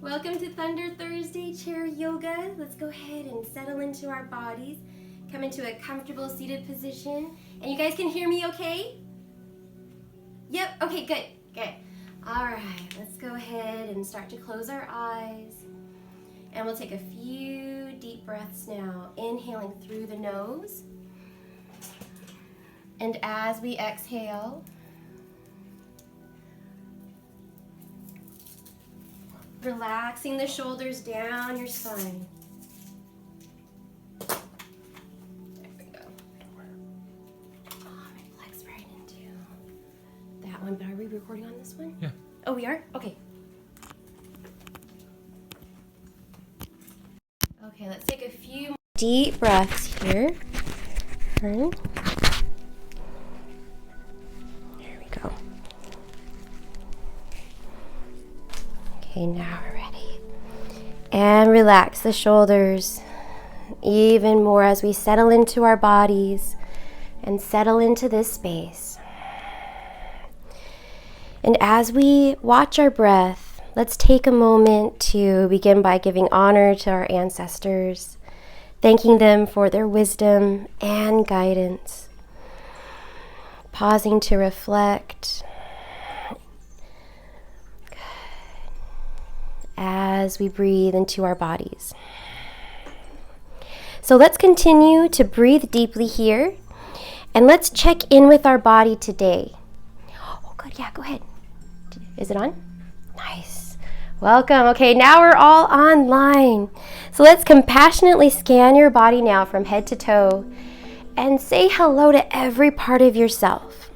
Welcome to Thunder Thursday Chair Yoga. Let's go ahead and settle into our bodies. Come into a comfortable seated position. And you guys can hear me okay? Yep, okay, good, good. All right, let's go ahead and start to close our eyes. And we'll take a few deep breaths now, inhaling through the nose. And as we exhale, relaxing the shoulders down your spine. There we go. Oh, I'm gonna flex right into that one. But are we recording on this one? Yeah. Oh, we are? Okay. Okay, let's take a few deep breaths here. There we go. Okay, now we're ready. And relax the shoulders even more as we settle into our bodies and settle into this space. And as we watch our breath, let's take a moment to begin by giving honor to our ancestors, thanking them for their wisdom and guidance, pausing to reflect as we breathe into our bodies. So let's continue to breathe deeply here, and let's check in with our body today. Oh, good, yeah, go ahead. Is it on? Nice. Welcome. Okay, now we're all online. So let's compassionately scan your body now from head to toe and say hello to every part of yourself.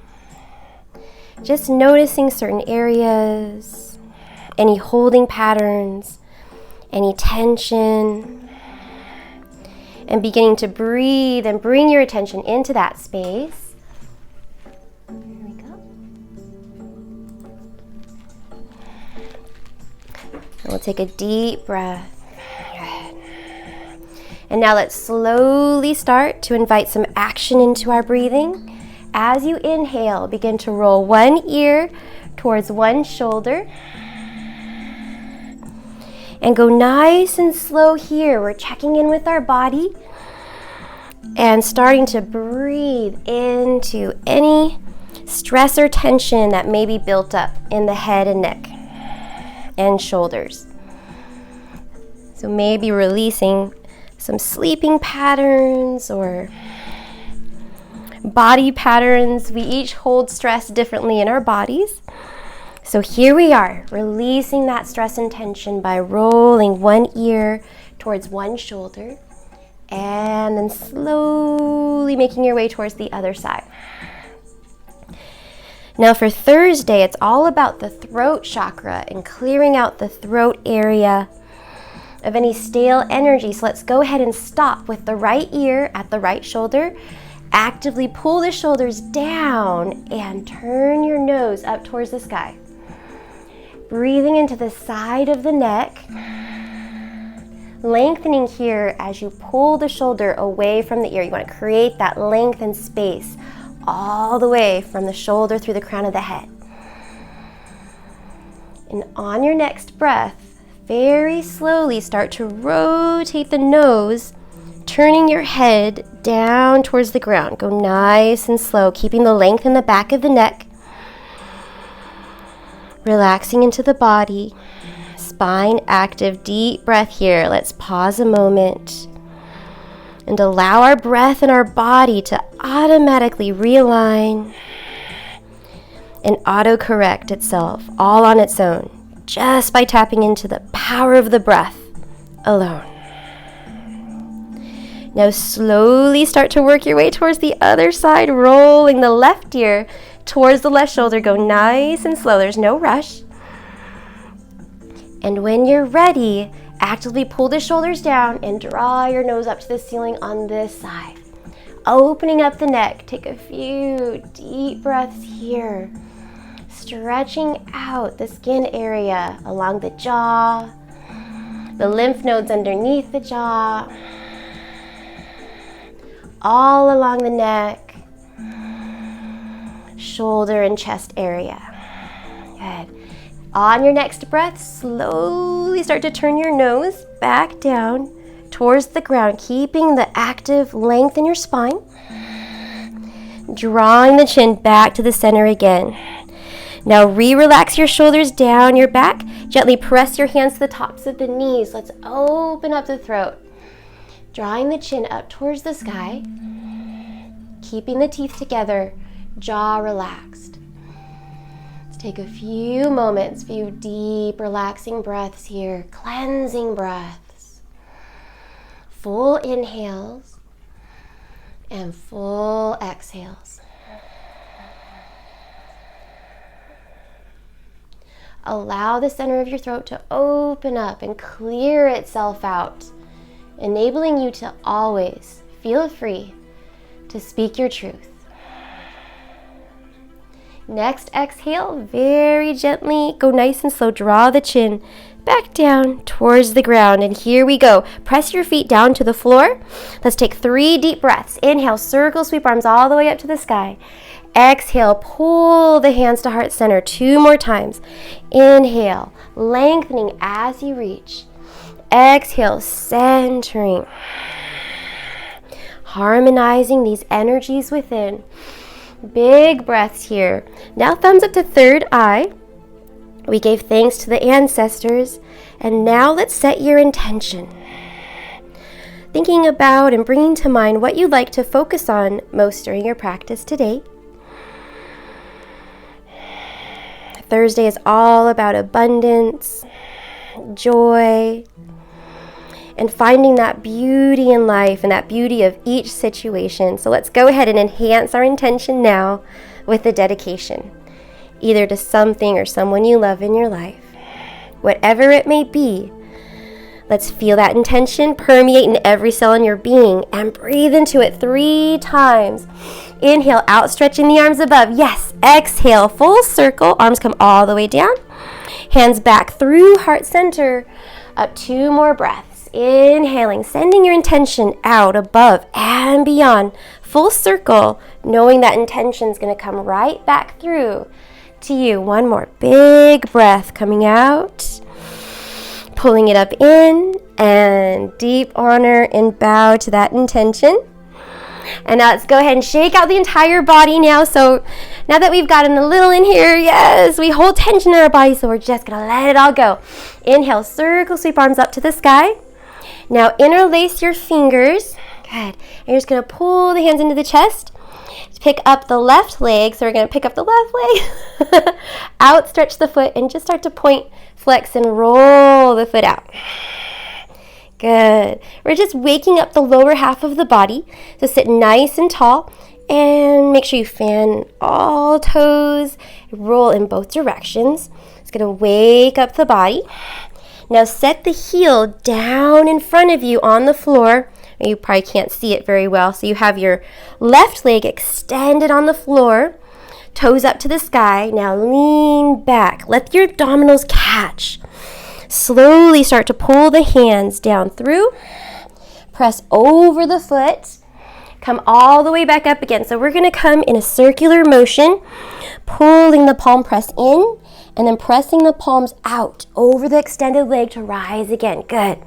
Just noticing certain areas, any holding patterns, any tension, and beginning to breathe and bring your attention into that space. Here we go. And we'll take a deep breath. Good. And now let's slowly start to invite some action into our breathing. As you inhale, begin to roll one ear towards one shoulder. And go nice and slow here. We're checking in with our body and starting to breathe into any stress or tension that may be built up in the head and neck and shoulders. So maybe releasing some sleeping patterns or body patterns. We each hold stress differently in our bodies. So here we are, releasing that stress and tension by rolling one ear towards one shoulder and then slowly making your way towards the other side. Now for Thursday, it's all about the throat chakra and clearing out the throat area of any stale energy. So let's go ahead and stop with the right ear at the right shoulder. Actively pull the shoulders down and turn your nose up towards the sky. Breathing into the side of the neck, lengthening here as you pull the shoulder away from the ear. You want to create that length and space all the way from the shoulder through the crown of the head. And on your next breath, very slowly start to rotate the nose, turning your head down towards the ground. Go nice and slow, keeping the length in the back of the neck. Relaxing into the body, spine active, deep breath here. Let's pause a moment and allow our breath and our body to automatically realign and auto-correct itself all on its own, just by tapping into the power of the breath alone. Now slowly start to work your way towards the other side, rolling the left ear towards the left shoulder. Go nice and slow. There's no rush. And when you're ready, actively pull the shoulders down and draw your nose up to the ceiling on this side. Opening up the neck. Take a few deep breaths here. Stretching out the skin area along the jaw, the lymph nodes underneath the jaw, all along the neck, shoulder and chest area. Good. On your next breath, slowly start to turn your nose back down towards the ground, keeping the active length in your spine. Drawing the chin back to the center again. Now relax your shoulders down your back. Gently press your hands to the tops of the knees. Let's open up the throat. Drawing the chin up towards the sky. Keeping the teeth together, jaw relaxed. Let's take a few moments, few deep relaxing breaths here. Cleansing breaths. Full inhales and full exhales. Allow the center of your throat to open up and clear itself out, enabling you to always feel free to speak your truth. Next exhale, very gently, go nice and slow, draw the chin back down towards the ground, and here we go. Press your feet down to the floor. Let's take 3 deep breaths. Inhale, circle, sweep arms all the way up to the sky. Exhale, pull the hands to heart center 2 more times. Inhale, lengthening as you reach. Exhale, centering. Harmonizing these energies within. Big breaths here. Now thumbs up to third eye. We gave thanks to the ancestors, and now let's set your intention. Thinking about and bringing to mind what you'd like to focus on most during your practice today. Thursday is all about abundance, joy, and finding that beauty in life and that beauty of each situation. So let's go ahead and enhance our intention now with the dedication, either to something or someone you love in your life. Whatever it may be, let's feel that intention permeate in every cell in your being and breathe into it 3 times. Inhale, outstretching the arms above. Yes. Exhale, full circle. Arms come all the way down. Hands back through heart center. Up 2 more breaths. Inhaling, sending your intention out above and beyond. Full circle, knowing that intention is going to come right back through to you. 1 more big breath coming out. Pulling it up in, and deep honor and bow to that intention. And now let's go ahead and shake out the entire body now. So now that we've gotten a little in here, yes, we hold tension in our body, so we're just going to let it all go. Inhale, circle, sweep arms up to the sky. Now interlace your fingers. Good. And you're just going to pull the hands into the chest. Pick up the left leg. So we're going to pick up the left leg. Outstretch the foot and just start to point, flex, and roll the foot out. Good. We're just waking up the lower half of the body. So sit nice and tall and make sure you fan all toes. Roll in both directions. It's going to wake up the body. Now set the heel down in front of you on the floor. You probably can't see it very well. So you have your left leg extended on the floor. Toes up to the sky. Now lean back. Let your abdominals catch. Slowly start to pull the hands down through. Press over the foot. Come all the way back up again. So we're going to come in a circular motion, pulling the palm press in and then pressing the palms out over the extended leg to rise again. Good.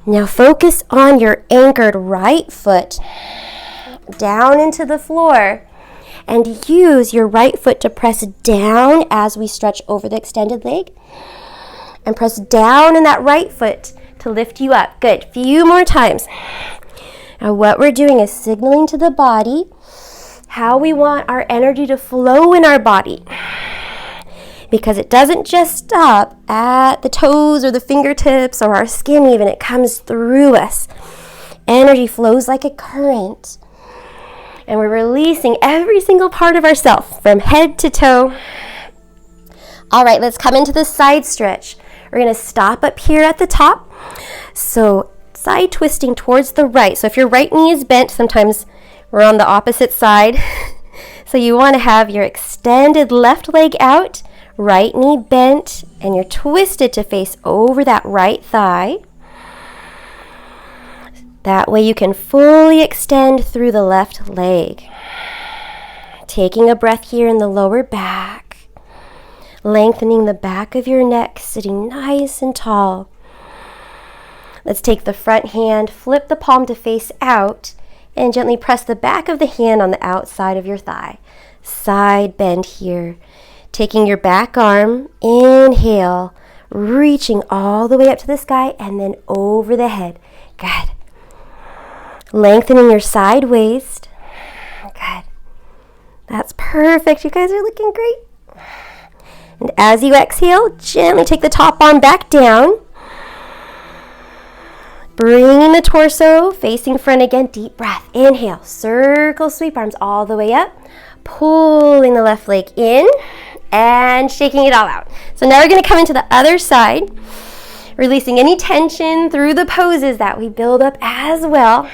Now focus on your anchored right foot down into the floor and use your right foot to press down as we stretch over the extended leg. And press down in that right foot to lift you up. Good. Few more times. Now what we're doing is signaling to the body how we want our energy to flow in our body. Because it doesn't just stop at the toes or the fingertips or our skin even. It comes through us. Energy flows like a current. And we're releasing every single part of ourself from head to toe. All right, let's come into the side stretch. We're going to stop up here at the top. So side twisting towards the right. So if your right knee is bent, sometimes we're on the opposite side. So you want to have your extended left leg out, right knee bent, and you're twisted to face over that right thigh. That way you can fully extend through the left leg. Taking a breath here in the lower back. lengthening the back of your neck, sitting nice and tall. Let's take the front hand, flip the palm to face out, and gently press the back of the hand on the outside of your thigh. Side bend here. Taking your back arm, inhale, reaching all the way up to the sky and then over the head. Good. Lengthening your side waist. Good. That's perfect. You guys are looking great. And as you exhale, gently take the top arm back down. Bringing the torso facing front again. Deep breath. Inhale. Circle sweep arms all the way up. Pulling the left leg in and shaking it all out. So now we're going to come into the other side. Releasing any tension through the poses that we build up as well.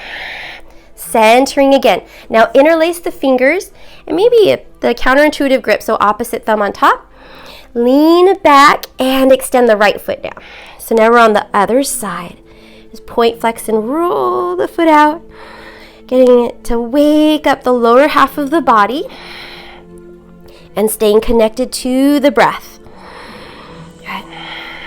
Centering again. Now interlace the fingers and maybe the counterintuitive grip, so opposite thumb on top. Lean back and extend the right foot down. So now we're on the other side. Just point, flex, and roll the foot out. Getting it to wake up the lower half of the body and staying connected to the breath. Good.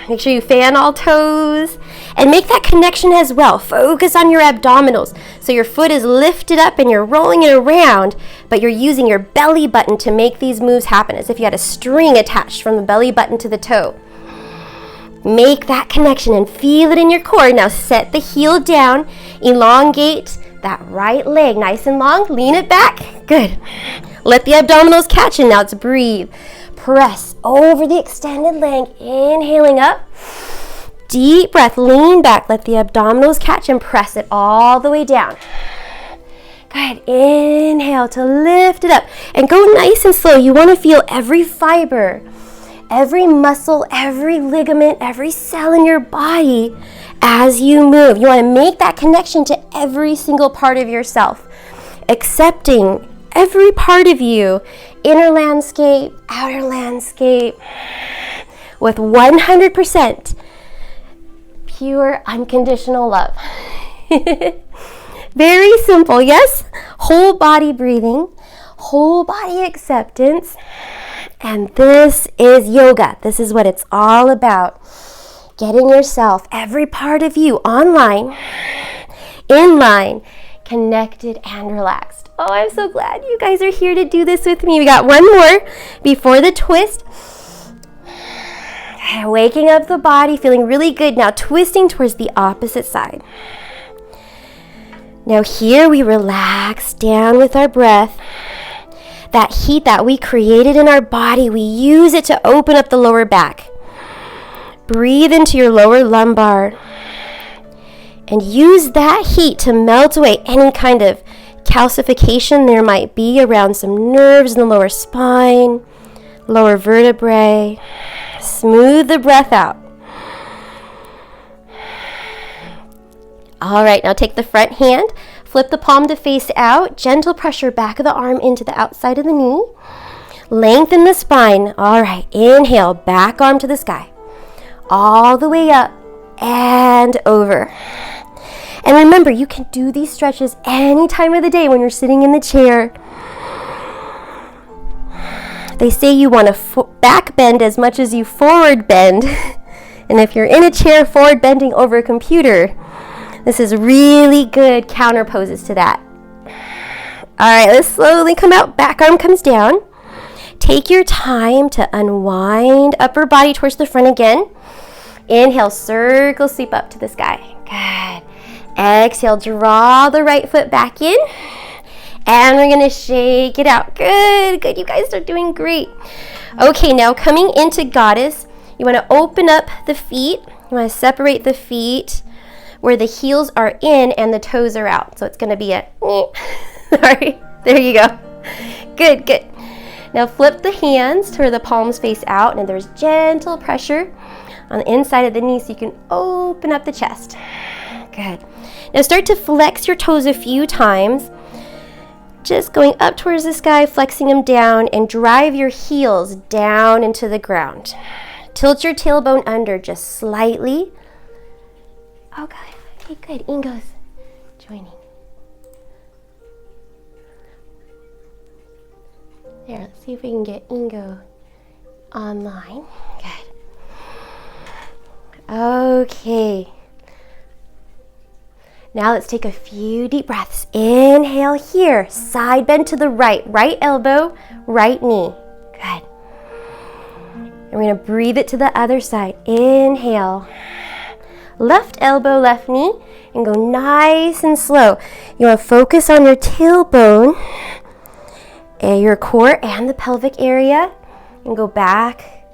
Make sure you fan all toes and make that connection as well. Focus on your abdominals. So your foot is lifted up and you're rolling it around, but you're using your belly button to make these moves happen, as if you had a string attached from the belly button to the toe. Make that connection and feel it in your core. Now set the heel down, elongate that right leg nice and long, lean it back. Good. Let the abdominals catch and now it's breathe. Press over the extended leg, inhaling up. Deep breath, lean back, let the abdominals catch and press it all the way down. Good. Inhale to lift it up and go nice and slow. You want to feel every fiber, every muscle, every ligament, every cell in your body as you move. You want to make that connection to every single part of yourself, accepting every part of you, inner landscape, outer landscape, with 100% pure, unconditional love. Very simple, yes? Whole body breathing, whole body acceptance. And this is yoga. This is what it's all about. Getting yourself, every part of you, online, in line, connected and relaxed. Oh, I'm so glad you guys are here to do this with me. We got one more before the twist. Waking up the body, feeling really good. Now twisting towards the opposite side. Now here we relax down with our breath. That heat that we created in our body, we use it to open up the lower back. Breathe into your lower lumbar. And use that heat to melt away any kind of calcification there might be around some nerves in the lower spine, lower vertebrae. Smooth the breath out. All right, now take the front hand, flip the palm to face out, gentle pressure back of the arm into the outside of the knee. Lengthen the spine. All right, inhale, back arm to the sky. All the way up and over. And remember, you can do these stretches any time of the day when you're sitting in the chair. They say you want to back bend as much as you forward bend. And if you're in a chair forward bending over a computer, this is really good counter poses to that. All right, let's slowly come out. Back arm comes down. Take your time to unwind upper body towards the front again. Inhale, circle sweep up to the sky. Good. Exhale, draw the right foot back in. And we're going to shake it out. Good, good. You guys are doing great. Okay, now coming into goddess, you want to open up the feet. You want to separate the feet where the heels are in and the toes are out. So it's going to be a, all right, there you go. Good, good. Now flip the hands to where the palms face out and there's gentle pressure on the inside of the knee so you can open up the chest. Good. Now start to flex your toes a few times. Just going up towards the sky, flexing them down, and drive your heels down into the ground. Tilt your tailbone under just slightly. Oh, good. Okay, good. Ingo's joining. There, let's see if we can get Ingo online. Good. Okay. Now let's take a few deep breaths. Inhale here, side bend to the right, right elbow, right knee. Good. And we're gonna breathe it to the other side. Inhale, left elbow, left knee, and go nice and slow. You wanna focus on your tailbone, and your core and the pelvic area, and go back,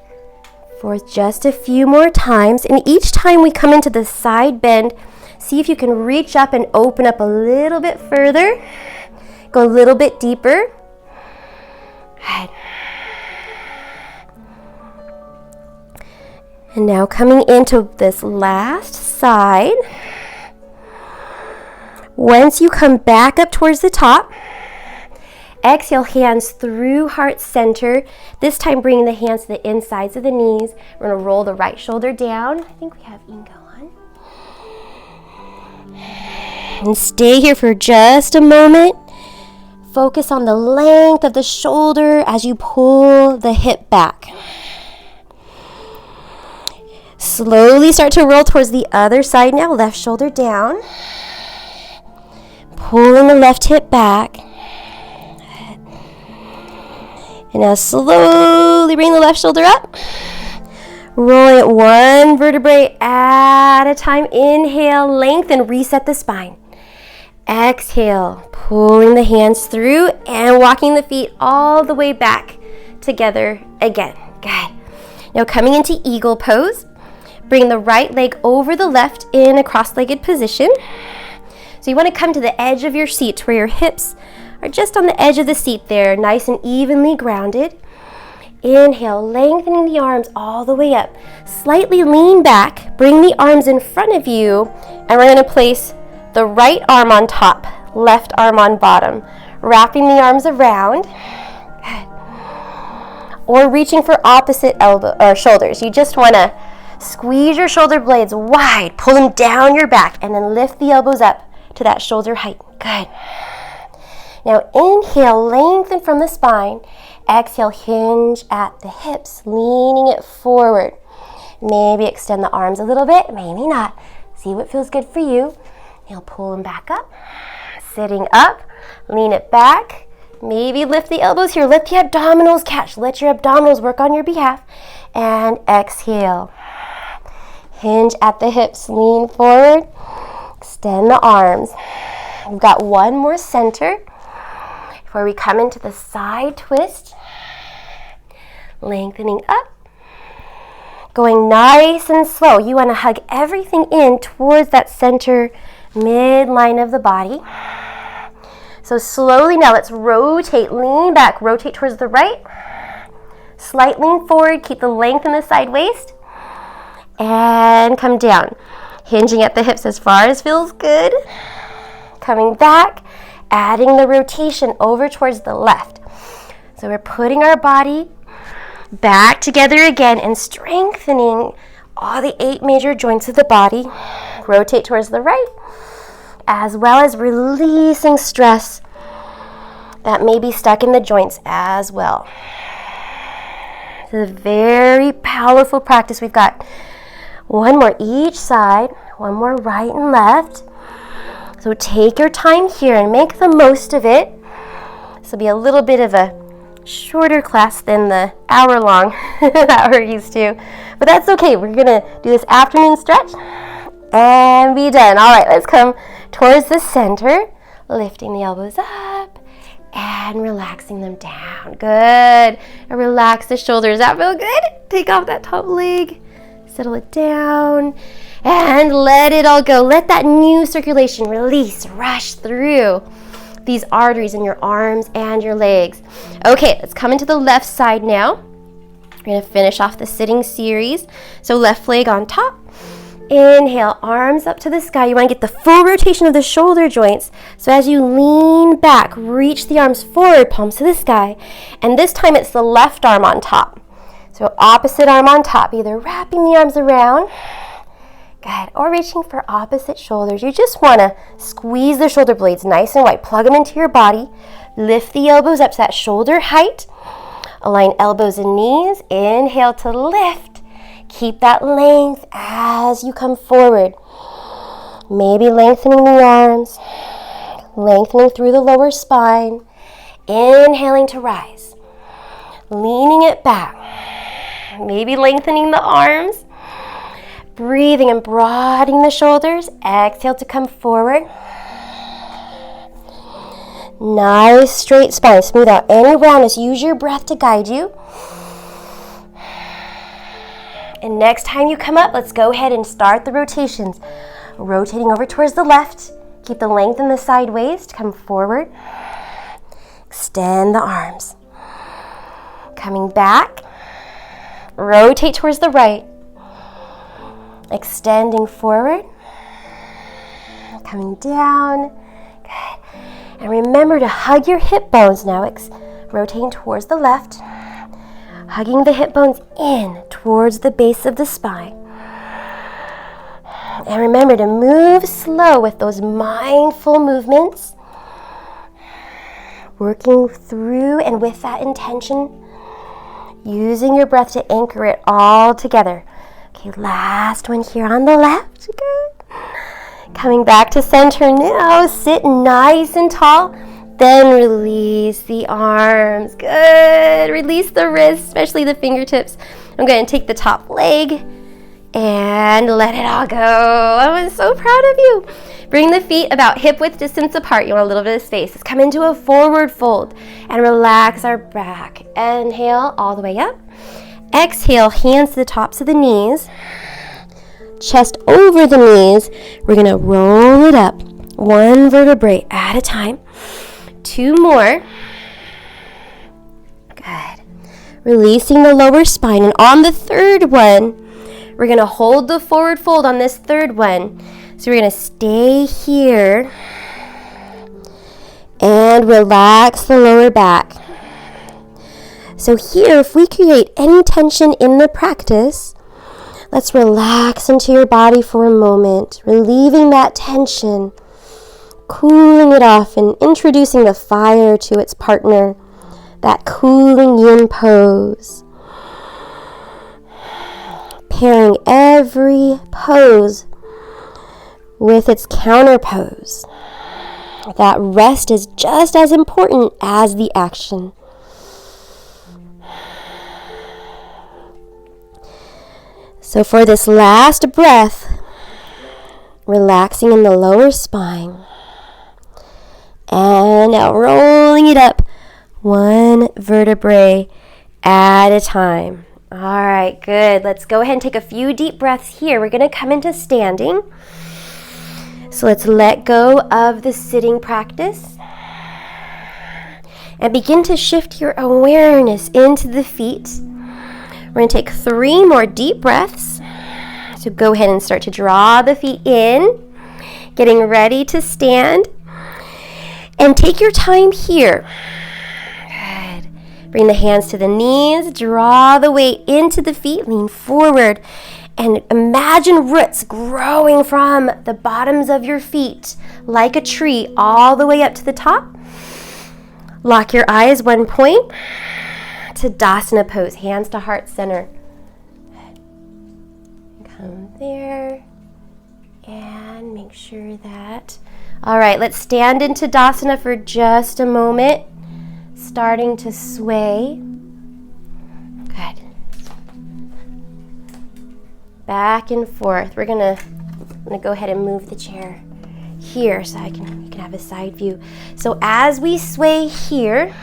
forth just a few more times. And each time we come into the side bend, see if you can reach up and open up a little bit further. Go a little bit deeper. Good. And now coming into this last side. Once you come back up towards the top, exhale, hands through heart center. This time bringing the hands to the insides of the knees. We're going to roll the right shoulder down. I think we have Ingo on. And stay here for just a moment. Focus on the length of the shoulder as you pull the hip back. Slowly start to roll towards the other side now. Left shoulder down. Pulling the left hip back. And now slowly bring the left shoulder up. Rolling it one vertebrae at a time. Inhale, lengthen, reset the spine. Exhale, pulling the hands through and walking the feet all the way back together again. Good. Now coming into eagle pose. Bring the right leg over the left in a cross-legged position. So you want to come to the edge of your seat where your hips are just on the edge of the seat there, nice and evenly grounded. Inhale, lengthening the arms all the way up. Slightly lean back, bring the arms in front of you, and we're going to place the right arm on top, left arm on bottom, wrapping the arms around. Good. Or reaching for opposite elbow or shoulders. You just want to squeeze your shoulder blades wide, pull them down your back, and then lift the elbows up to that shoulder height. Good. Now inhale, lengthen from the spine. Exhale, hinge at the hips, leaning it forward. Maybe extend the arms a little bit, maybe not. See what feels good for you. Now pull them back up. Sitting up, lean it back. Maybe lift the elbows here. Let the abdominals catch. Let your abdominals work on your behalf. And exhale. Hinge at the hips, lean forward. Extend the arms. We've got one more center before we come into the side twist. Lengthening up. Going nice and slow. You want to hug everything in towards that center midline of the body. So slowly now let's rotate, lean back, rotate towards the right. Slight lean forward, keep the length in the side waist. And come down. Hinging at the hips as far as feels good. Coming back, adding the rotation over towards the left. So we're putting our body back together again and strengthening all the 8 major joints of the body. Rotate towards the right, as well as releasing stress that may be stuck in the joints as well. This is a very powerful practice. We've got one more each side, one more right and left. So take your time here and make the most of it. This will be a little bit of a shorter class than the hour-long that we're used to. But that's okay. We're going to do this afternoon stretch and be done. All right, let's come towards the center, lifting the elbows up and relaxing them down. Good. And relax the shoulders. That feel good? Take off that top leg. Settle it down and let it all go. Let that new circulation release, rush through these arteries in your arms and your legs. Okay, let's come into the left side now. We're going to finish off the sitting series. So left leg on top. Inhale, arms up to the sky. You want to get the full rotation of the shoulder joints. So as you lean back, reach the arms forward, palms to the sky. And this time it's the left arm on top. So opposite arm on top, either wrapping the arms around, good, or reaching for opposite shoulders. You just want to squeeze the shoulder blades nice and wide. Plug them into your body. Lift the elbows up to that shoulder height. Align elbows and knees. Inhale to lift. Keep that length as you come forward. Maybe lengthening the arms, lengthening through the lower spine. Inhaling to rise. Leaning it back. Maybe lengthening the arms. Breathing and broadening the shoulders. Exhale to come forward. Nice straight spine. Smooth out any roundness. Use your breath to guide you. And next time you come up, let's go ahead and start the rotations. Rotating over towards the left. Keep the length in the side waist. Come forward. Extend the arms. Coming back. Rotate towards the right. Extending forward. Coming down. Good. And remember to hug your hip bones now. Rotating towards the left. Hugging the hip bones in towards the base of the spine. And remember to move slow with those mindful movements. Working through and with that intention. Using your breath to anchor it all together. Okay, last one here on the left. Good. Coming back to center now. Sit nice and tall. Then release the arms. Good. Release the wrists, especially the fingertips. I'm going to take the top leg and let it all go. I'm so proud of you. Bring the feet about hip width distance apart. You want a little bit of space. Let's come into a forward fold and relax our back. Inhale all the way up. Exhale, hands to the tops of the knees. Chest over the knees. We're going to roll it up. One vertebrae at a time. 2 more. Good. Releasing the lower spine. And on the third one, we're going to hold the forward fold on this third one. So we're going to stay here and relax the lower back. So here, if we create any tension in the practice, let's relax into your body for a moment, relieving that tension, cooling it off, and introducing the fire to its partner, that cooling yin pose. Pairing every pose with its counter pose. That rest is just as important as the action. So for this last breath, relaxing in the lower spine. And now rolling it up, one vertebrae at a time. All right, good. Let's go ahead and take a few deep breaths here. We're going to come into standing. So let's let go of the sitting practice and begin to shift your awareness into the feet. We're going to take 3 more deep breaths. So go ahead and start to draw the feet in, getting ready to stand. And take your time here. Good. Bring the hands to the knees, draw the weight into the feet, lean forward, and imagine roots growing from the bottoms of your feet like a tree all the way up to the top. Lock your eyes, one point, to Tadasana pose, hands to heart center. Come there, and make sure that. All right, let's stand into Tadasana for just a moment, starting to sway. Good. Back and forth. I'm gonna go ahead and move the chair here so you can have a side view. So as we sway here,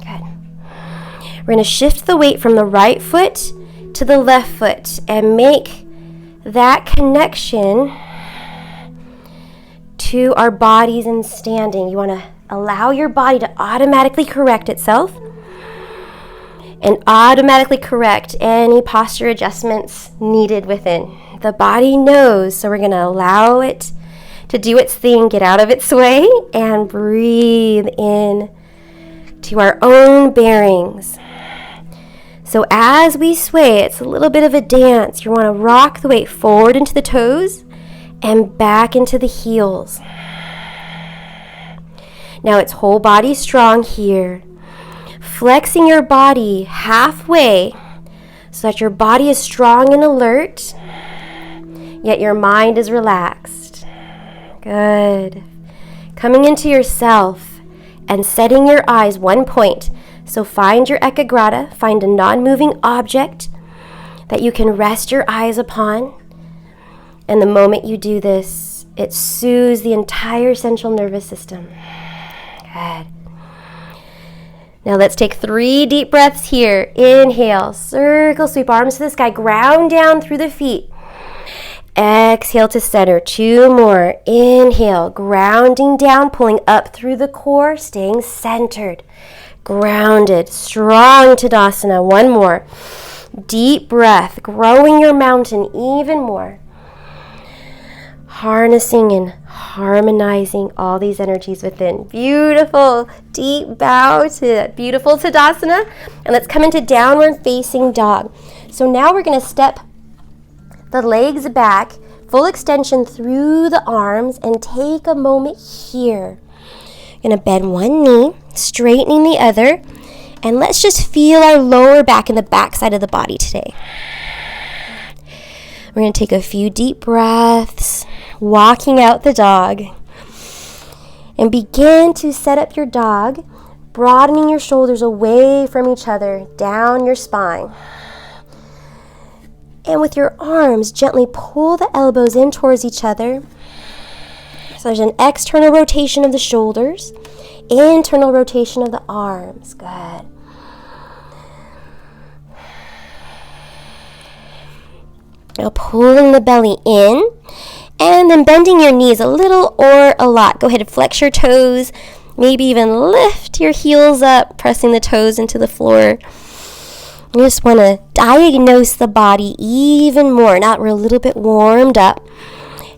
good. We're gonna shift the weight from the right foot to the left foot and make that connection to our bodies in standing. You want to allow your body to automatically correct itself and automatically correct any posture adjustments needed within. The body knows, so we're going to allow it to do its thing, get out of its way, and breathe in to our own bearings. So as we sway, it's a little bit of a dance. You want to rock the weight forward into the toes and back into the heels. Now it's whole body strong here. flexing your body halfway so that your body is strong and alert, yet your mind is relaxed. Good. Coming into yourself and setting your eyes one point. So find your ekagrata, find a non-moving object that you can rest your eyes upon. And the moment you do this, it soothes the entire central nervous system. Good. Now let's take 3 deep breaths here. Inhale, circle, sweep arms to the sky, ground down through the feet. Exhale to center, 2 more. Inhale, grounding down, pulling up through the core, staying centered. Grounded, strong Tadasana, 1 more. Deep breath, growing your mountain even more. Harnessing and harmonizing all these energies within. Beautiful. Deep bow to that beautiful Tadasana. And let's come into downward facing dog. So now we're going to step the legs back, full extension through the arms, and take a moment here. Going to bend one knee, straightening the other, and let's just feel our lower back and the back side of the body today. We're going to take a few deep breaths, walking out the dog, and begin to set up your dog, broadening your shoulders away from each other, down your spine. And with your arms, gently pull the elbows in towards each other. So there's an external rotation of the shoulders, internal rotation of the arms. Good. Now pulling the belly in, and then bending your knees a little or a lot. Go ahead and flex your toes, maybe even lift your heels up, pressing the toes into the floor. You just want to diagnose the body even more. Now we're a little bit warmed up.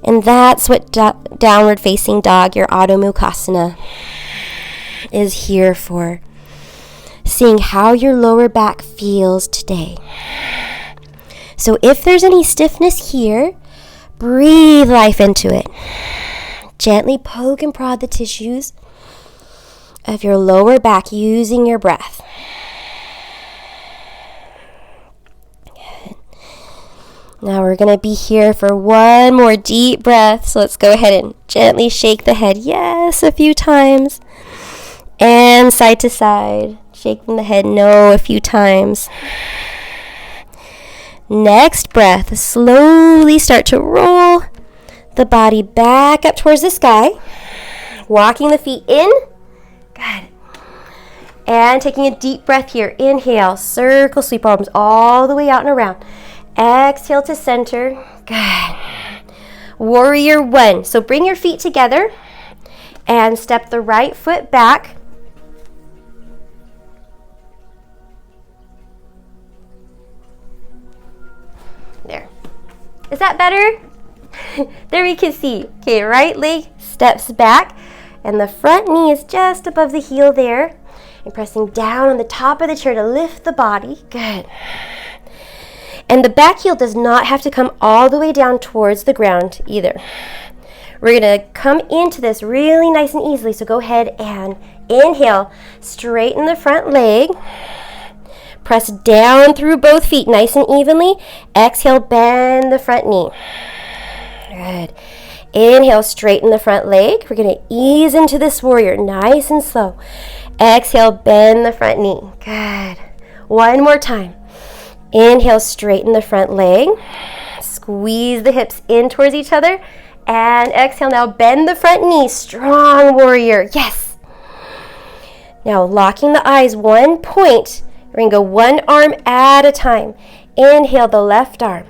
And that's what downward facing dog, your Adho Mukhasana, is here for. Seeing how your lower back feels today. So if there's any stiffness here, breathe life into it. Gently poke and prod the tissues of your lower back using your breath. Good. Now we're going to be here for one more deep breath. So let's go ahead and gently shake the head. Yes, a few times. And side to side. Shaking the head no a few times. Next breath, slowly start to roll the body back up towards the sky. Walking the feet in. Good. And taking a deep breath here. Inhale, circle, sweep arms all the way out and around. Exhale to center. Good. Warrior 1. So bring your feet together and step the right foot back. There. Is that better? There we can see. Okay, right leg steps back and the front knee is just above the heel there. And pressing down on the top of the chair to lift the body. Good. And the back heel does not have to come all the way down towards the ground either. We're going to come into this really nice and easily. So go ahead and inhale. Straighten the front leg. Press down through both feet nice and evenly. Exhale, bend the front knee. Good. Inhale, straighten the front leg. We're going to ease into this warrior nice and slow. Exhale, bend the front knee. Good. One more time. Inhale, straighten the front leg. Squeeze the hips in towards each other. And exhale, now bend the front knee. Strong warrior. Yes. Now locking the eyes, one point. We're going to go one arm at a time. Inhale the left arm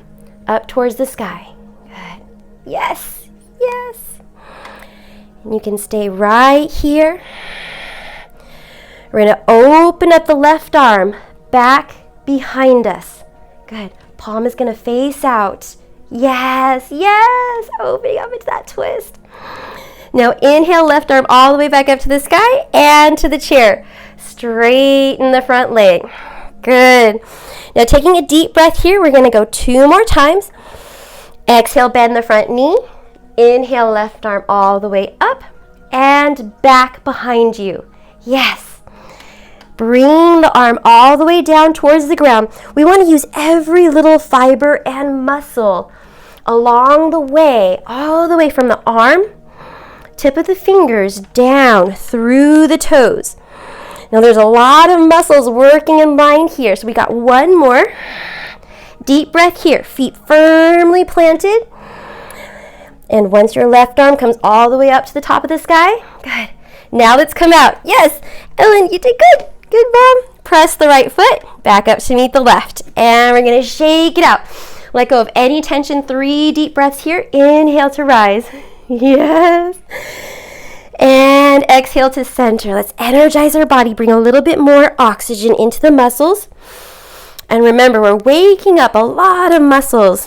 up towards the sky. Good. Yes. Yes. And you can stay right here. We're going to open up the left arm back behind us. Good. Palm is going to face out. Yes. Yes. Opening up into that twist. Now inhale, left arm all the way back up to the sky and to the chair. Straighten the front leg. Good. Now taking a deep breath here, we're going to go 2 more times. Exhale, bend the front knee. Inhale, left arm all the way up and back behind you. Yes. Bring the arm all the way down towards the ground. We want to use every little fiber and muscle along the way, all the way from the arm, tip of the fingers, down through the toes. Now there's a lot of muscles working in line here, so we got one more. Deep breath here, feet firmly planted. And once your left arm comes all the way up to the top of the sky, good. Now let's come out. Yes, Ellen, you did good. Good, Mom. Press the right foot back up to meet the left. And we're going to shake it out. Let go of any tension. 3 deep breaths here. Inhale to rise. Yes. And exhale to center. Let's energize our body. Bring a little bit more oxygen into the muscles. And remember, we're waking up a lot of muscles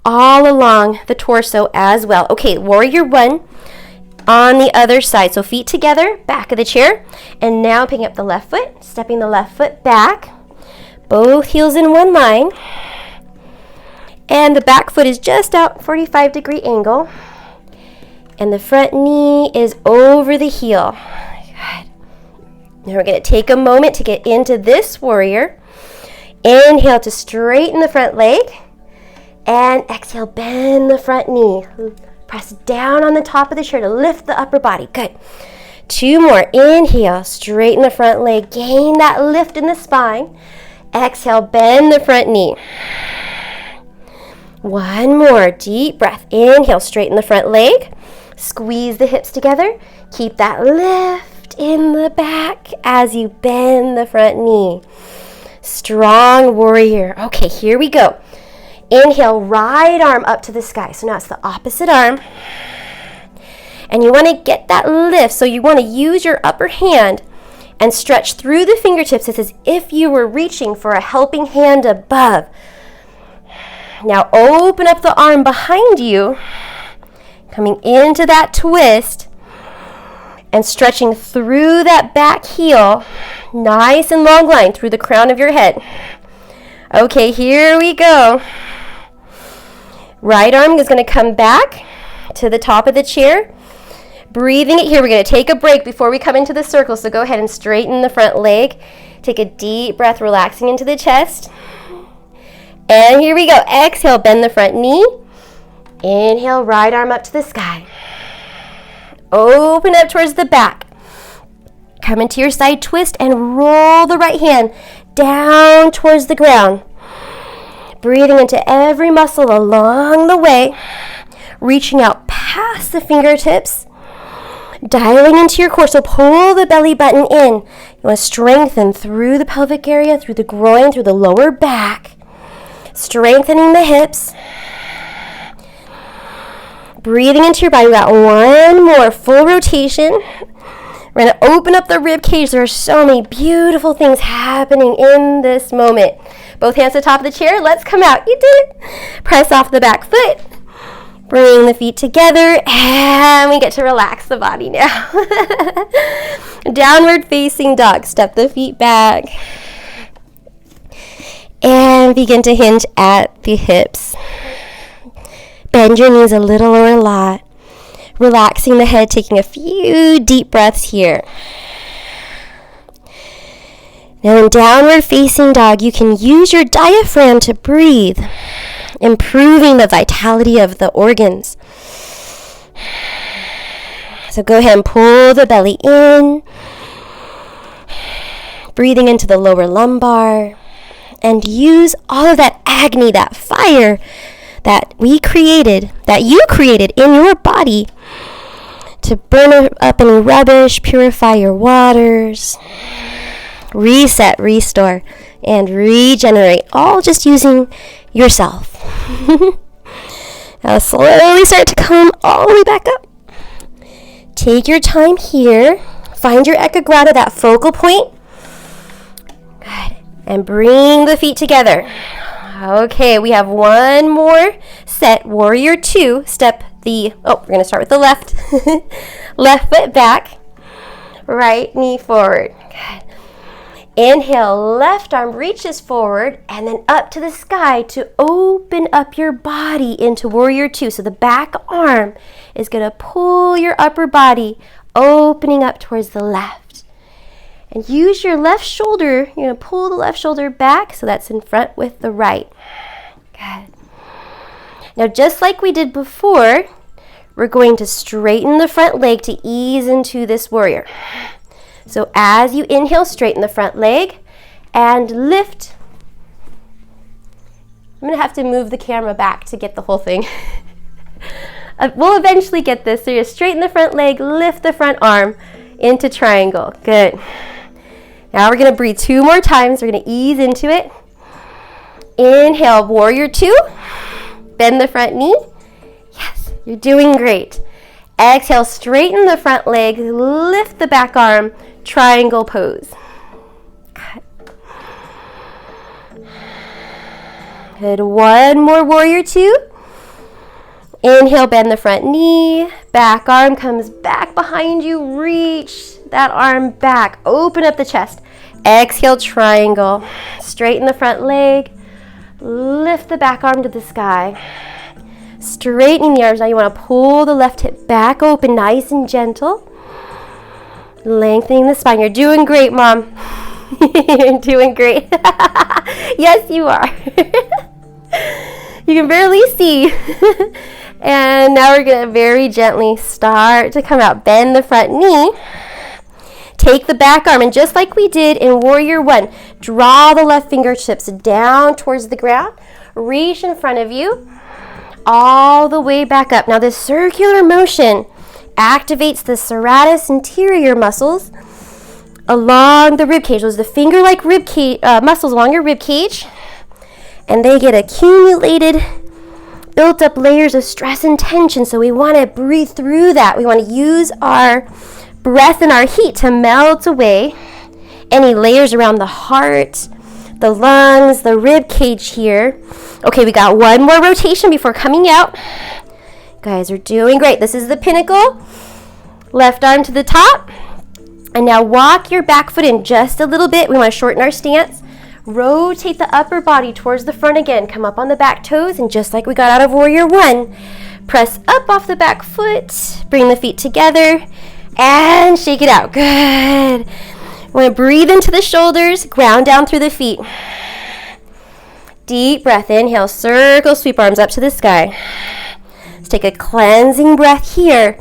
all along the torso as well. Okay, warrior 1 on the other side. So feet together, back of the chair. And now picking up the left foot, stepping the left foot back. Both heels in one line. And the back foot is just out, 45-degree angle. And the front knee is over the heel. Good. Now we're going to take a moment to get into this warrior. Inhale to straighten the front leg. And exhale, bend the front knee. Press down on the top of the chair to lift the upper body. Good. 2 more. Inhale, straighten the front leg. Gain that lift in the spine. Exhale, bend the front knee. 1 more. Deep breath. Inhale, straighten the front leg. Squeeze the hips together. Keep that lift in the back as you bend the front knee. Strong warrior. Okay, here we go. Inhale, right arm up to the sky. So now it's the opposite arm. And you want to get that lift. So you want to use your upper hand and stretch through the fingertips. It's as if you were reaching for a helping hand above. Now open up the arm behind you, coming into that twist and stretching through that back heel, nice and long line through the crown of your head. Okay, here we go. Right arm is going to come back to the top of the chair. Breathing it here. We're going to take a break before we come into the circle. So go ahead and straighten the front leg. Take a deep breath, relaxing into the chest. And here we go. Exhale, bend the front knee. Inhale, right arm up to the sky. Open up towards the back. Come into your side twist and roll the right hand down towards the ground. Breathing into every muscle along the way, reaching out past the fingertips, dialing into your core. So pull the belly button in. You want to strengthen through the pelvic area, through the groin, through the lower back, strengthening the hips. Breathing into your body. We got 1 more full rotation. We're going to open up the rib cage. There are so many beautiful things happening in this moment. Both hands to the top of the chair. Let's come out. You did it. Press off the back foot. Bring the feet together. And we get to relax the body now. Downward facing dog. Step the feet back. And begin to hinge at the hips. Bend your knees a little or a lot. Relaxing the head, taking a few deep breaths here. Now in downward facing dog, you can use your diaphragm to breathe, improving the vitality of the organs. So go ahead and pull the belly in, breathing into the lower lumbar, and use all of that agni, that fire that you created in your body to burn up any rubbish, purify your waters, reset, restore, and regenerate, all just using yourself. Now slowly start to come all the way back up. Take your time here. Find your ekagrata, that focal point. Good. And bring the feet together. Okay, we have 1 more set. Warrior 2. We're going to start with the left. Left foot back. Right knee forward. Good. Inhale, left arm reaches forward and then up to the sky to open up your body into warrior 2. So the back arm is going to pull your upper body, opening up towards the left. And use your left shoulder. You're going to pull the left shoulder back so that's in front with the right. Good. Now, just like we did before, we're going to straighten the front leg to ease into this warrior. So as you inhale, straighten the front leg and lift. I'm going to have to move the camera back to get the whole thing. We'll eventually get this. So you straighten the front leg, lift the front arm into triangle. Good. Now we're going to breathe 2 more times. We're going to ease into it. Inhale, warrior 2. Bend the front knee. Yes, you're doing great. Exhale, straighten the front leg, lift the back arm, triangle pose. Good. 1 more, warrior 2. Inhale, bend the front knee, back arm comes back behind you, reach that arm back, open up the chest. Exhale, triangle, straighten the front leg, lift the back arm to the sky. Straightening the arms, now you want to pull the left hip back open, nice and gentle. Lengthening the spine, you're doing great, Mom. You're doing great. Yes, you are. You can barely see. And now we're going to very gently start to come out. Bend the front knee. Take the back arm, and just like we did in Warrior 1, draw the left fingertips down towards the ground. Reach in front of you, all the way back up. Now this circular motion activates the serratus anterior muscles along the rib cage. Those are the finger-like muscles along your rib cage, and they get accumulated, built up layers of stress and tension. So we want to breathe through that. We want to use our breath and our heat to melt away any layers around the heart, the lungs, the rib cage here. Okay, we got 1 more rotation before coming out. You guys are doing great. This is the pinnacle. Left arm to the top. And now walk your back foot in just a little bit. We want to shorten our stance. Rotate the upper body towards the front again. Come up on the back toes, and just like we got out of Warrior 1, press up off the back foot. Bring the feet together and shake it out. Good. Want to breathe into the shoulders, ground down through the feet. Deep breath. Inhale, circle, sweep arms up to the sky. Let's take a cleansing breath here.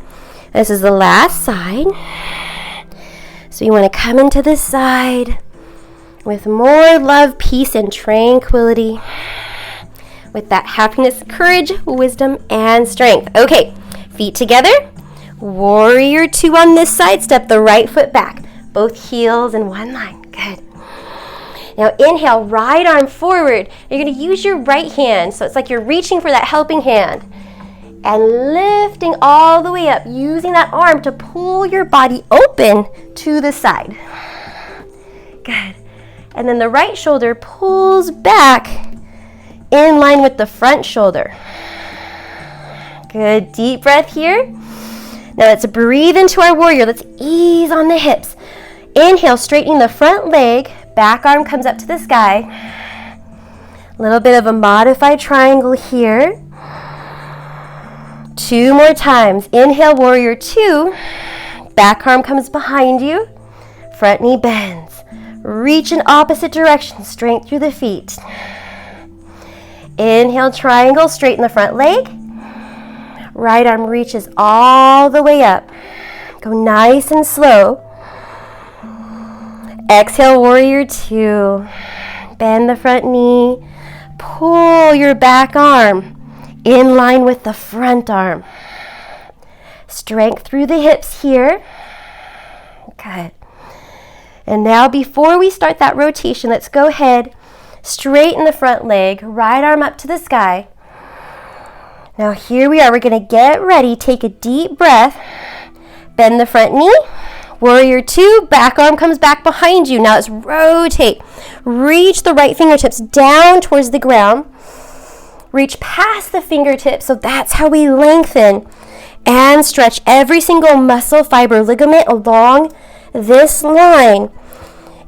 This is the last side. So you want to come into this side with more love, peace, and tranquility. With that happiness, courage, wisdom, and strength. Okay, feet together. Warrior 2 on this side. Step the right foot back. Both heels in one line. Good. Now inhale, right arm forward. You're going to use your right hand. So it's like you're reaching for that helping hand. And lifting all the way up, using that arm to pull your body open to the side. Good. And then the right shoulder pulls back in line with the front shoulder. Good. Deep breath here. Now let's breathe into our warrior. Let's ease on the hips. Inhale, straightening the front leg. Back arm comes up to the sky. A little bit of a modified triangle here. 2 more times. Inhale, warrior 2. Back arm comes behind you. Front knee bends. Reach in opposite direction. Strength through the feet. Inhale, triangle. Straighten the front leg. Right arm reaches all the way up. Go nice and slow. Exhale, warrior 2. Bend the front knee. Pull your back arm in line with the front arm. Strength through the hips here. Good. And now before we start that rotation, let's go ahead, straighten the front leg, right arm up to the sky. Now here we are. We're going to get ready. Take a deep breath. Bend the front knee. Warrior 2, back arm comes back behind you. Now let's rotate. Reach the right fingertips down towards the ground. Reach past the fingertips, so that's how we lengthen and stretch every single muscle, fiber, ligament along this line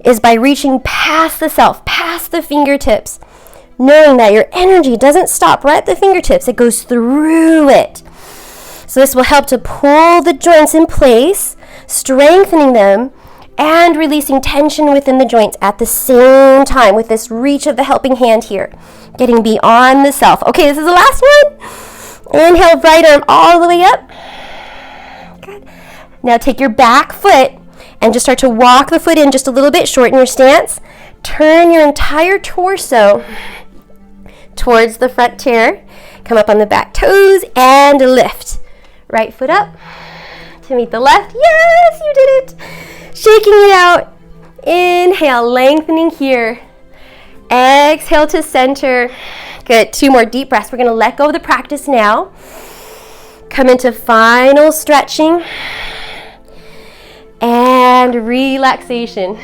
is by reaching past the self, past the fingertips, knowing that your energy doesn't stop right at the fingertips. It goes through it. So this will help to pull the joints in place, strengthening them, and releasing tension within the joints at the same time with this reach of the helping hand here. Getting beyond the self. Okay, this is the last one. Inhale, right arm all the way up. Good. Now take your back foot and just start to walk the foot in just a little bit, shorten your stance. Turn your entire torso towards the front chair. Come up on the back toes and lift. Right foot up to meet the left. Yes, you did it. Shaking it out. Inhale, lengthening here. Exhale to center. Good. 2 more deep breaths. We're going to let go of the practice now. Come into final stretching and relaxation.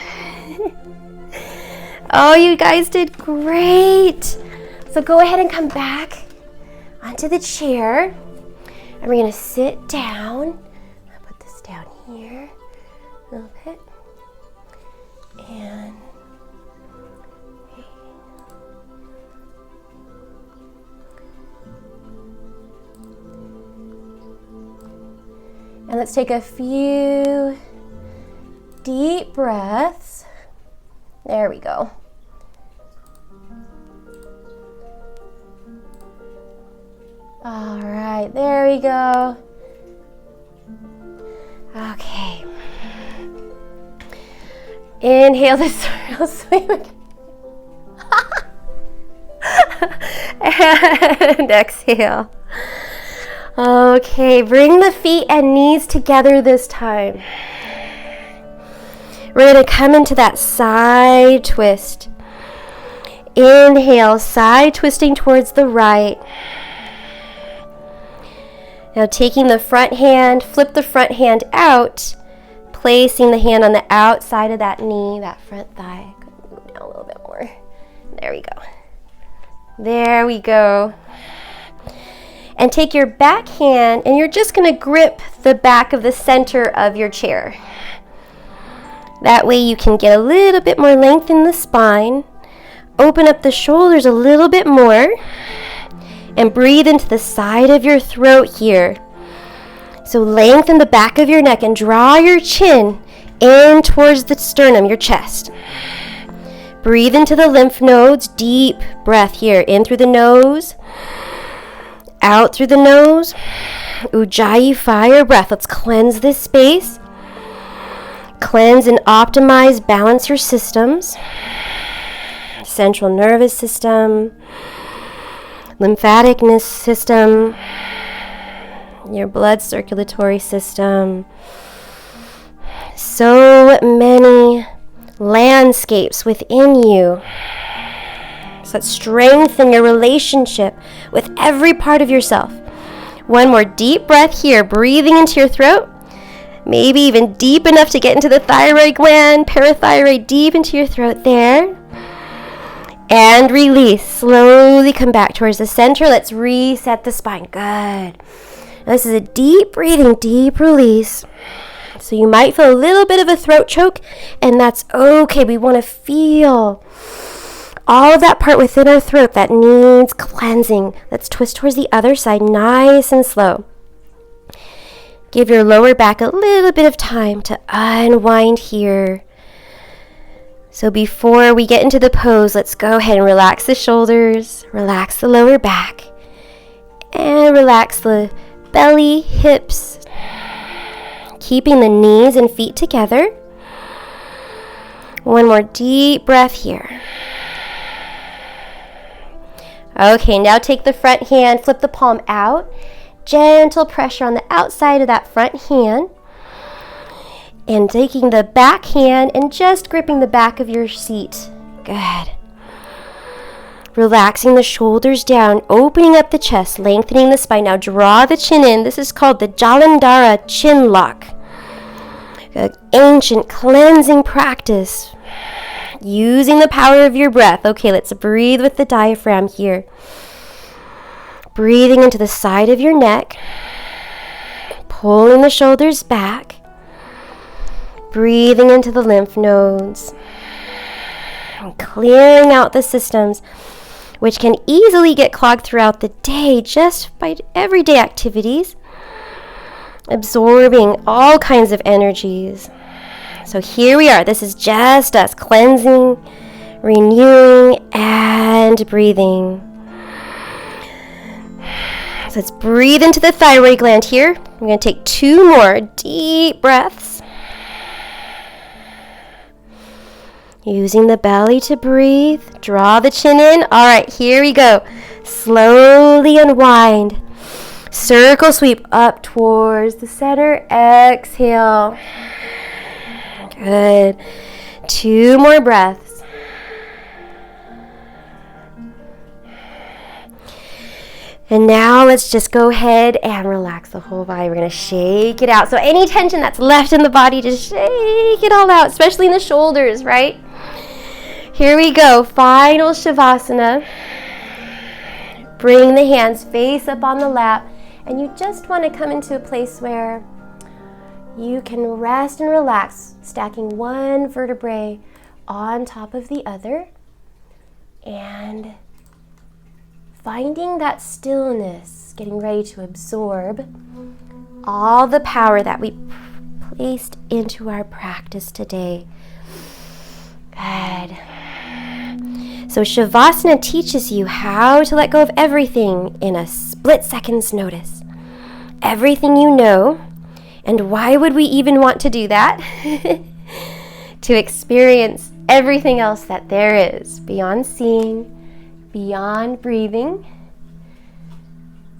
Oh, you guys did great. So go ahead and come back onto the chair. And we're going to sit down. I'll put this down here a little bit. And let's take a few deep breaths. There we go. All right, there we go. Okay. Inhale this real swing. And exhale. Okay, bring the feet and knees together this time. We're going to come into that side twist. Inhale, side twisting towards the right. Now taking the front hand, flip the front hand out, placing the hand on the outside of that knee, that front thigh. Go down a little bit more. There we go. There we go. And take your back hand and you're just going to grip the back of the center of your chair. That way you can get a little bit more length in the spine. Open up the shoulders a little bit more. And breathe into the side of your throat here. So lengthen the back of your neck and draw your chin in towards the sternum, your chest. Breathe into the lymph nodes. Deep breath here. In through the nose. Out through the nose. Ujjayi fire breath. Let's cleanse this space. Cleanse and optimize, balance your systems. Central nervous system. Lymphatic system. Your blood circulatory system. So many landscapes within you. So let's strengthen your relationship with every part of yourself. One more deep breath here, breathing into your throat. Maybe even deep enough to get into the thyroid gland, parathyroid, deep into your throat there. And release. Slowly come back towards the center. Let's reset the spine. Good. Now this is a deep breathing, deep release. So you might feel a little bit of a throat choke, and that's okay. We want to feel all of that part within our throat that needs cleansing. Let's twist towards the other side, nice and slow. Give your lower back a little bit of time to unwind here. So before we get into the pose, let's go ahead and relax the shoulders, relax the lower back, and relax the belly, hips, keeping the knees and feet together. One more deep breath here. Okay, now take the front hand, flip the palm out. Gentle pressure on the outside of that front hand. And taking the back hand and just gripping the back of your seat. Good. Relaxing the shoulders down, opening up the chest, lengthening the spine. Now draw the chin in. This is called the Jalandhara chin lock. An ancient cleansing practice. Using the power of your breath. Okay, let's breathe with the diaphragm here. Breathing into the side of your neck. Pulling the shoulders back. Breathing into the lymph nodes. And clearing out the systems, which can easily get clogged throughout the day just by everyday activities. Absorbing all kinds of energies. So here we are. This is just us cleansing, renewing, and breathing. So let's breathe into the thyroid gland here. We're going to take 2 more deep breaths. Using the belly to breathe. Draw the chin in. All right, here we go. Slowly unwind. Circle sweep up towards the center. Exhale. Good. 2 more breaths. And now let's just go ahead and relax the whole body. We're going to shake it out. So any tension that's left in the body, just shake it all out, especially in the shoulders, right? Here we go. Final Shavasana. Bring the hands face up on the lap. And you just want to come into a place where you can rest and relax, stacking one vertebrae on top of the other. And finding that stillness, getting ready to absorb all the power that we placed into our practice today. Good. So Shavasana teaches you how to let go of everything in a split second's notice. Everything you know, and why would we even want to do that? To experience everything else that there is, beyond seeing, beyond breathing,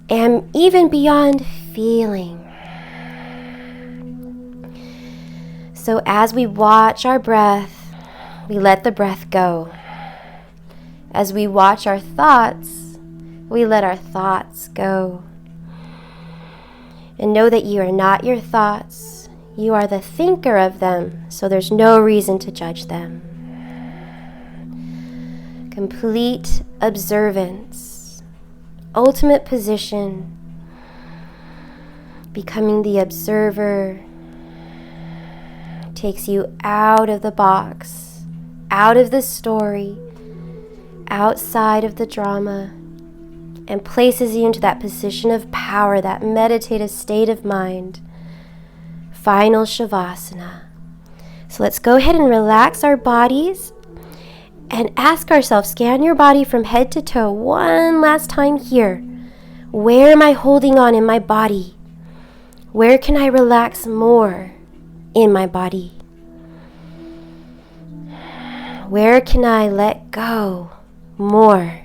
and even beyond feeling. So as we watch our breath, we let the breath go. As we watch our thoughts, we let our thoughts go. And know that you are not your thoughts. You are the thinker of them, so there's no reason to judge them. Complete observance, ultimate position, becoming the observer, takes you out of the box, out of the story, outside of the drama, and places you into that position of power, that meditative state of mind. Final Shavasana. So let's go ahead and relax our bodies and ask ourselves, scan your body from head to toe one last time here. Where am I holding on in my body? Where can I relax more in my body? Where can I let go more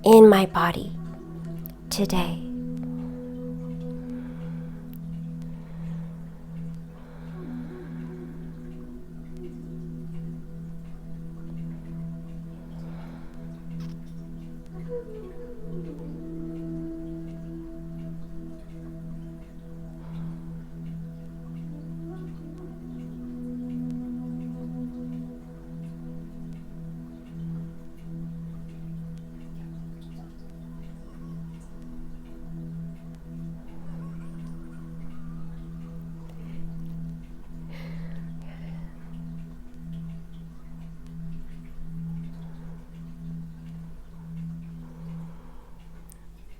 in my body today?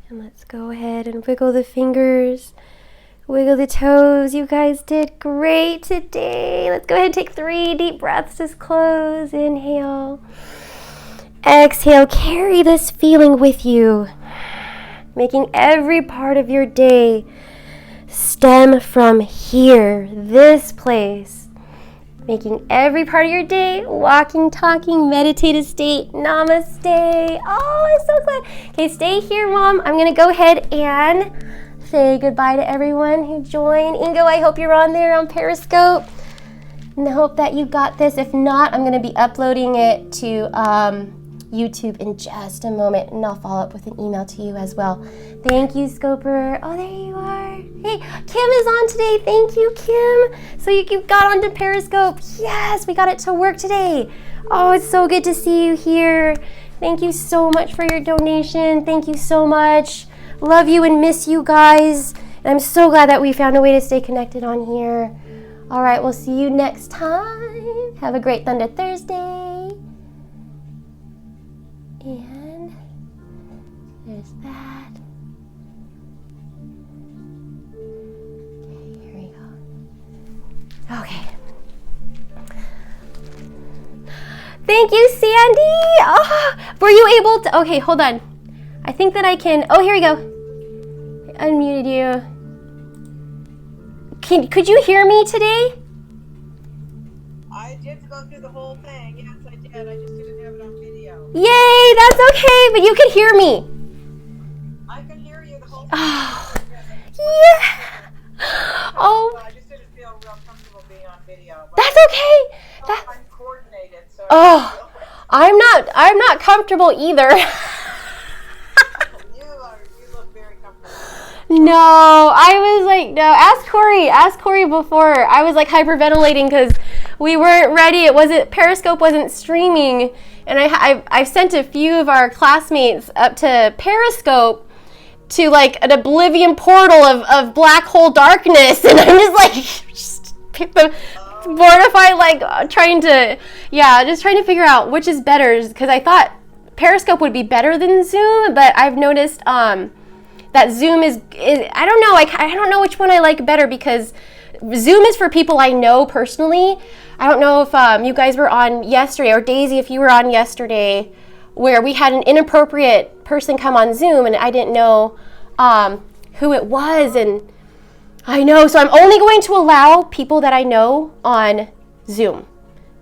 And let's go ahead and wiggle the fingers, wiggle the toes. You guys did great today. Let's go ahead and take 3 deep breaths. Just close, inhale, exhale. Carry this feeling with you, making every part of your day stem from here, this place. Making every part of your day walking, talking, meditative state. Namaste. Oh, I'm so glad. Okay, stay here, Mom. I'm going to go ahead and say goodbye to everyone who joined. Ingo, I hope you're on there on Periscope. And I hope that you got this. If not, I'm going to be uploading it to YouTube in just a moment, and I'll follow up with an email to you as well. Thank you, Scoper. Oh, there you are. Hey, Kim is on today. Thank you, Kim. So you got onto Periscope. Yes, we got it to work today. Oh, it's so good to see you here. Thank you so much for your donation. Thank you so much. Love you and miss you guys. And I'm so glad that we found a way to stay connected on here. All right, we'll see you next time. Have a great Thunder Thursday. And there's that. Okay, here we go. Okay. Thank you, Sandy. Oh, were you able to? Okay, hold on. I think that I can. Oh, here we go. I unmuted you. Could you hear me today? I did go through the whole thing. Yes, I did. I just didn't have it on video. Yay, that's okay, but you can hear me. I can hear you the whole time. Oh, yeah. Oh, I just didn't feel real comfortable being on video. That's okay. I'm coordinated, so. Oh, I'm not comfortable either. You look very comfortable. No, I was like, no. Ask Corey before. I was like hyperventilating because we weren't ready. Periscope wasn't streaming, and I've sent a few of our classmates up to Periscope to like an oblivion portal of black hole darkness, and I'm just like mortified, like trying to figure out which is better, because I thought Periscope would be better than Zoom, but I've noticed that Zoom is I don't know, I don't know which one I like better, because Zoom is for people I know personally. I don't know if you guys were on yesterday, or Daisy, if you were on yesterday, where we had an inappropriate person come on Zoom and I didn't know who it was, and I know, so I'm only going to allow people that I know on Zoom.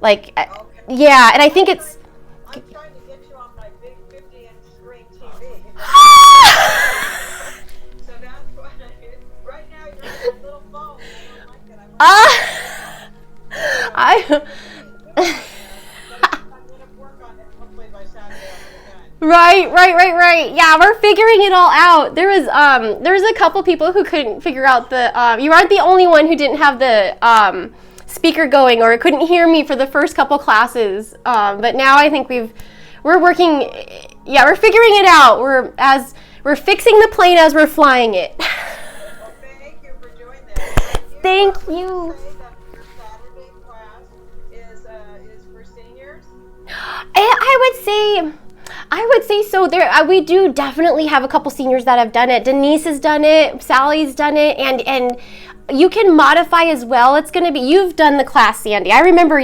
Like, okay. Yeah, and I think it's... I'm trying to get you on my big 50-inch screen TV. So that's why, right now you're on a little phone. I don't like it. I'm going to work on it, hopefully by Saturday I'll be done. Right. Yeah, we're figuring it all out. There was a couple people who couldn't figure out the, you aren't the only one who didn't have the speaker going or couldn't hear me for the first couple classes. But now I think we're figuring it out. We're fixing the plane as we're flying it. Well, thank you for doing this. Thank you. Say that your Saturday class is for seniors? I would say so. There, we do definitely have a couple seniors that have done it. Denise has done it. Sally's done it, and you can modify as well. It's going to be, you've done the class, Sandy. I remember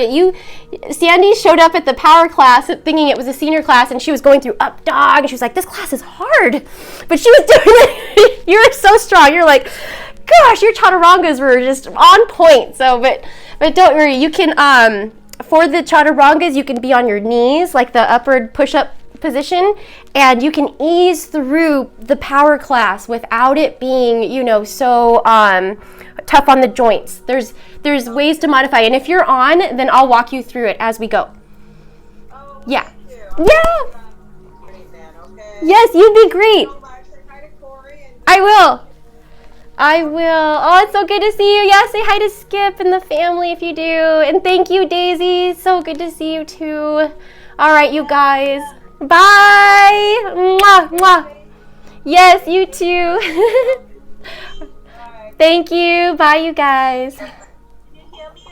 Sandy showed up at the power class thinking it was a senior class, and she was going through up dog, and she was like, this class is hard, but she was doing it. You're so strong. You're like, gosh, your chaturangas were just on point. So, but don't worry. You can, for the chaturangas, you can be on your knees, like the upward push-up position, and you can ease through the power class without it being, so tough on the joints. There's ways to modify, and if you're on, then I'll walk you through it as we go. Oh, yeah. Thank you. Yeah. Great, man, okay? Yes, you'd be great. Say hi to Corey and I will. Oh, it's so good to see you. Yeah, say hi to Skip and the family if you do. And thank you, Daisy. So good to see you too. All right, you guys. Bye. Mwah, mwah. Yes, you too. Thank you. Bye, you guys. Can you hear me,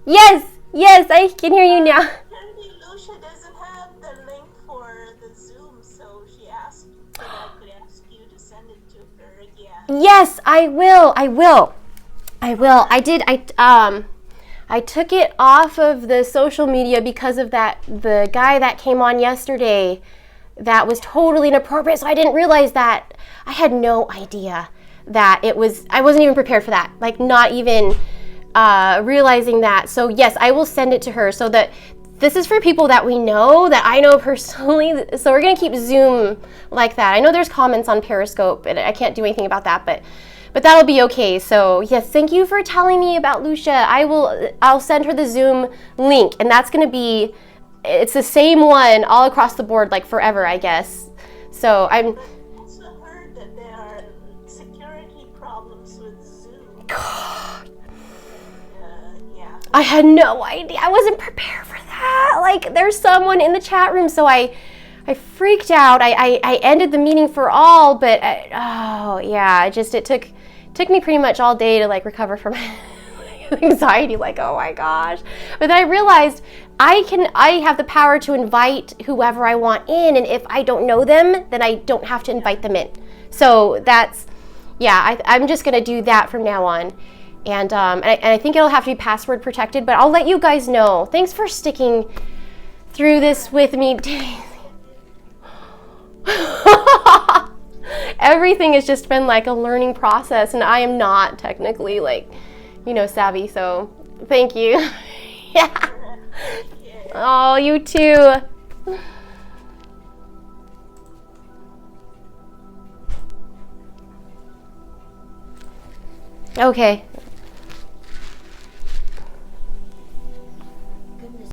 Elaina? Yes, I can hear you now. Apparently, Lucia doesn't have the link for the Zoom, so she asked if I could ask you to send it to her again. Yes, I will. I took it off of the social media because of the guy that came on yesterday that was totally inappropriate, so I didn't realize that. I had no idea that I wasn't even prepared for that, like not even realizing that. So yes, I will send it to her, so that this is for people that we know, that I know personally, so we're going to keep Zoom like that. I know there's comments on Periscope, and I can't do anything about that, but that'll be okay. So yes, thank you for telling me about Lucia. I'll send her the Zoom link, and that's going to be, it's the same one all across the board, like forever, I guess. So I'm... I also heard that there are security problems with Zoom. God. Yeah. I had no idea. I wasn't prepared for that. Like, there's someone in the chat room, so I freaked out. I ended the meeting for all, but it took me pretty much all day to like recover from anxiety, like, oh my gosh. But then I realized I have the power to invite whoever I want in, and if I don't know them, then I don't have to invite them in. So that's, I'm just gonna do that from now on. And I think it'll have to be password protected, but I'll let you guys know. Thanks for sticking through this with me. Everything has just been like a learning process, and I am not technically like, savvy, so thank you. Yeah. Oh, you too. Okay,